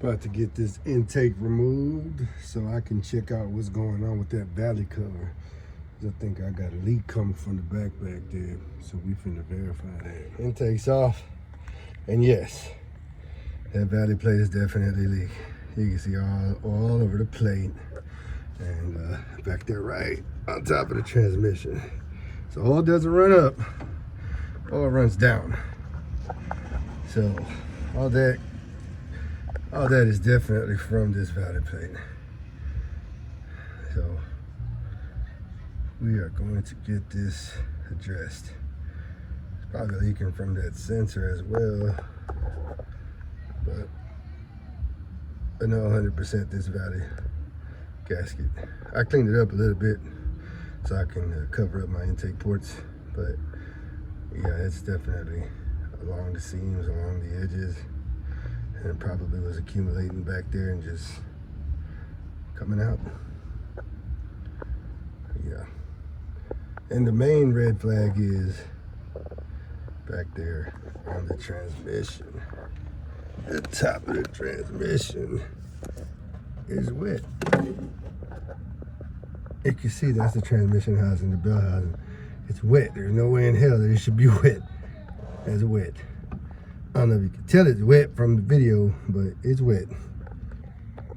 About to get this intake removed so I can check out what's going on with that valley cover. I think I got a leak coming from the back there, so we finna verify that. Intake's off, and yes, that valley plate is definitely leaking. You can see all over the plate, and back there right on top of the transmission. So oil doesn't run up, oil runs down. So all that is definitely from this valley plate. So we are going to get this addressed. It's probably leaking from that sensor as well, but I know 100% this valley gasket. I cleaned it up a little bit so I can cover up my intake ports, but yeah, it's definitely along the seams, along the edges, and it probably was accumulating back there and just coming out. Yeah. And the main red flag is back there on the transmission. The top of the transmission is wet. You can see that's the transmission housing, the bell housing. It's wet. There's no way in hell that it should be wet. It's wet. I don't know if you can tell it's wet from the video, but it's wet.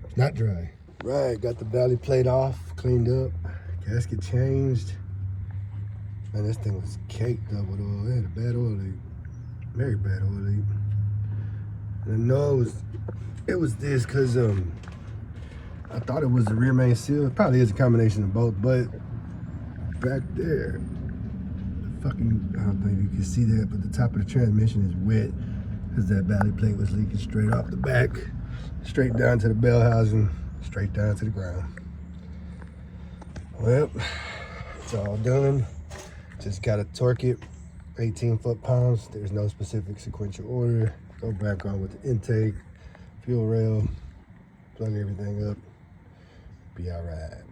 It's not dry. Right, got the valley plate off, cleaned up, gasket changed. Man, this thing was caked up with oil. It had a bad oil leak. Very bad oil leak. And I know it was this because I thought it was the rear main seal. It probably is a combination of both, but back there, I don't think you can see that, but the top of the transmission is wet because that valley plate was leaking straight off the back, straight down to the bell housing, straight down to the ground. Well, it's all done. Just gotta torque it, 18 foot-pounds. There's no specific sequential order. Go back on with the intake, fuel rail, plug everything up, be all right.